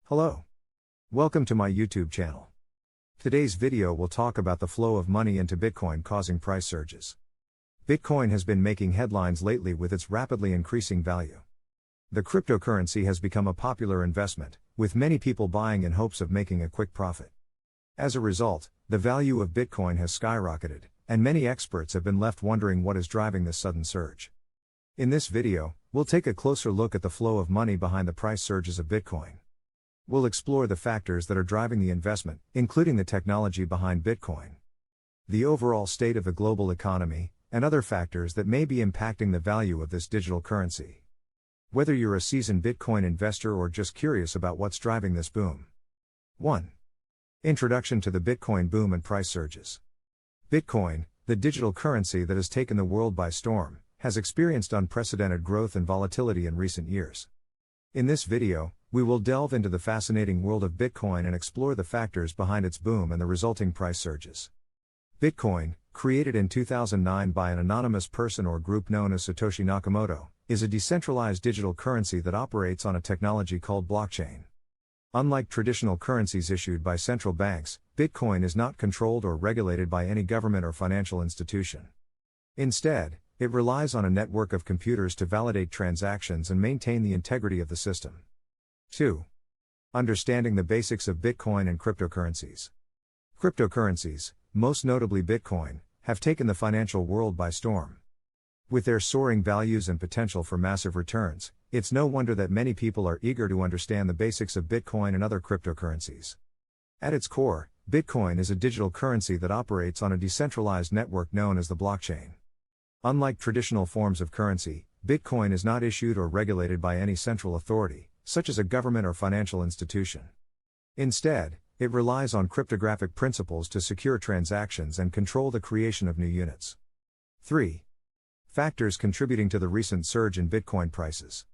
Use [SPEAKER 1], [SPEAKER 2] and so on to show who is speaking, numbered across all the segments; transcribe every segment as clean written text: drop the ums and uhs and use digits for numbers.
[SPEAKER 1] Hello. Welcome to my YouTube channel. Today's video will talk about the flow of money into Bitcoin causing price surges. Bitcoin has been making headlines lately with its rapidly increasing value. The cryptocurrency has become a popular investment, with many people buying in hopes of making a quick profit. As a result, the value of Bitcoin has skyrocketed, and many experts have been left wondering what is driving this sudden surge. In this video, we'll take a closer look at the flow of money behind the price surges of Bitcoin. We'll explore the factors that are driving the investment, including the technology behind Bitcoin, the overall state of the global economy, and other factors that may be impacting the value of this digital currency. Whether you're a seasoned Bitcoin investor or just curious about what's driving this boom. 1. Introduction to the Bitcoin boom and price surges. Bitcoin, the digital currency that has taken the world by storm, has experienced unprecedented growth and volatility in recent years. In this video, we will delve into the fascinating world of Bitcoin and explore the factors behind its boom and the resulting price surges. Bitcoin, created in 2009 by an anonymous person or group known as Satoshi Nakamoto, is a decentralized digital currency that operates on a technology called blockchain. Unlike traditional currencies issued by central banks, Bitcoin is not controlled or regulated by any government or financial institution. Instead, it relies on a network of computers to validate transactions and maintain the integrity of the system. 2. Understanding the basics of Bitcoin and cryptocurrencies. Cryptocurrencies, most notably Bitcoin, have taken the financial world by storm. With their soaring values and potential for massive returns, it's no wonder that many people are eager to understand the basics of Bitcoin and other cryptocurrencies. At its core, Bitcoin is a digital currency that operates on a decentralized network known as the blockchain. Unlike traditional forms of currency, Bitcoin is not issued or regulated by any central authority, such as a government or financial institution. Instead, it relies on cryptographic principles to secure transactions and control the creation of new units. 3. Factors contributing to the recent surge in Bitcoin prices.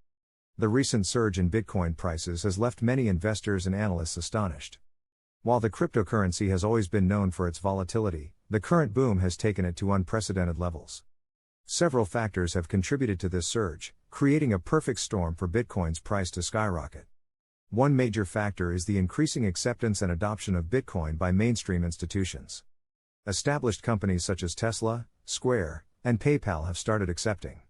[SPEAKER 1] The recent surge in Bitcoin prices has left many investors and analysts astonished. While the cryptocurrency has always been known for its volatility, the current boom has taken it to unprecedented levels. Several factors have contributed to this surge, creating a perfect storm for Bitcoin's price to skyrocket. One major factor is the increasing acceptance and adoption of Bitcoin by mainstream institutions. Established companies such as Tesla, Square, and PayPal have started accepting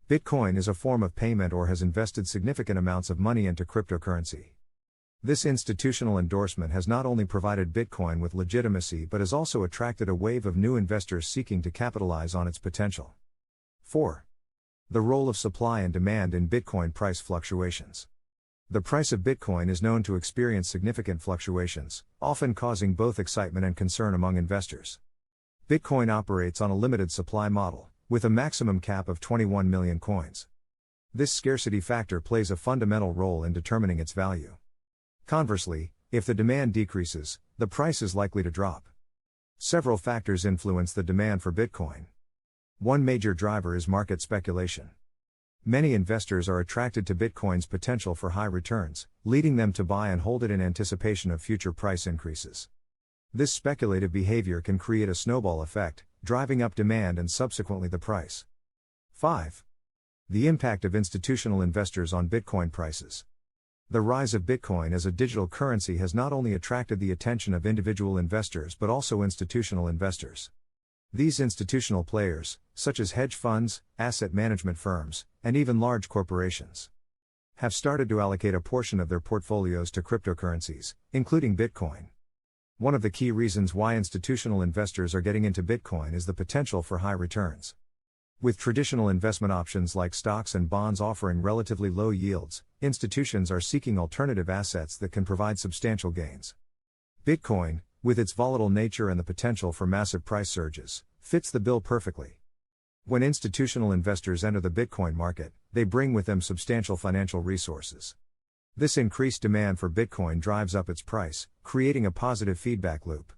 [SPEAKER 1] Bitcoin as a form of payment or has invested significant amounts of money into cryptocurrency. This institutional endorsement has not only provided Bitcoin with legitimacy but has also attracted a wave of new investors seeking to capitalize on its potential. 4. The role of supply and demand in Bitcoin price fluctuations. The price of Bitcoin is known to experience significant fluctuations, often causing both excitement and concern among investors. Bitcoin operates on a limited supply model, with a maximum cap of 21 million coins. This scarcity factor plays a fundamental role in determining its value. Conversely, if the demand decreases, the price is likely to drop. Several factors influence the demand for Bitcoin. One major driver is market speculation. Many investors are attracted to Bitcoin's potential for high returns, leading them to buy and hold it in anticipation of future price increases. This speculative behavior can create a snowball effect, driving up demand and subsequently the price. 5. The impact of institutional investors on Bitcoin prices. The rise of Bitcoin as a digital currency has not only attracted the attention of individual investors but also institutional investors. These institutional players, such as hedge funds, asset management firms, and even large corporations, have started to allocate a portion of their portfolios to cryptocurrencies, including Bitcoin. One of the key reasons why institutional investors are getting into Bitcoin is the potential for high returns. With traditional investment options like stocks and bonds offering relatively low yields, institutions are seeking alternative assets that can provide substantial gains. Bitcoin, with its volatile nature and the potential for massive price surges, fits the bill perfectly. When institutional investors enter the Bitcoin market, they bring with them substantial financial resources. This increased demand for Bitcoin drives up its price, creating a positive feedback loop.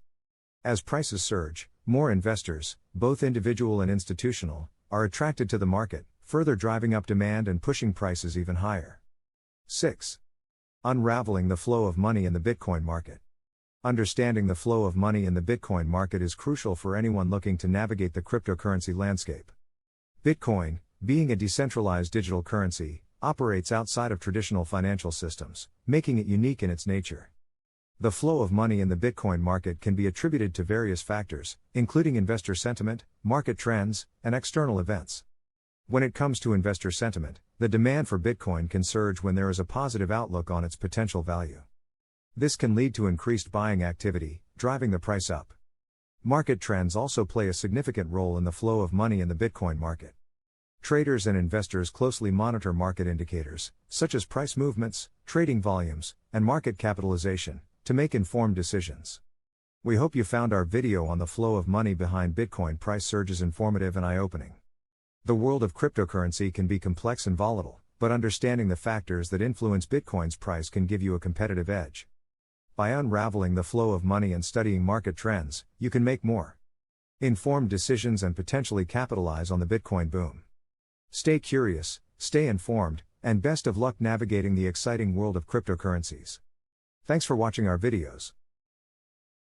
[SPEAKER 1] As prices surge, more investors, both individual and institutional, are attracted to the market, further driving up demand and pushing prices even higher. 6. Unraveling the flow of money in the Bitcoin market. Understanding the flow of money in the Bitcoin market is crucial for anyone looking to navigate the cryptocurrency landscape. Bitcoin, being a decentralized digital currency, operates outside of traditional financial systems, making it unique in its nature. The flow of money in the Bitcoin market can be attributed to various factors, including investor sentiment, market trends, and external events. When it comes to investor sentiment, the demand for Bitcoin can surge when there is a positive outlook on its potential value. This can lead to increased buying activity, driving the price up. Market trends also play a significant role in the flow of money in the Bitcoin market. Traders and investors closely monitor market indicators, such as price movements, trading volumes, and market capitalization, to make informed decisions. We hope you found our video on the flow of money behind Bitcoin price surges informative and eye-opening. The world of cryptocurrency can be complex and volatile, but understanding the factors that influence Bitcoin's price can give you a competitive edge. By unraveling the flow of money and studying market trends, you can make more informed decisions and potentially capitalize on the Bitcoin boom. Stay curious, stay informed, and best of luck navigating the exciting world of cryptocurrencies. Thanks for watching our videos.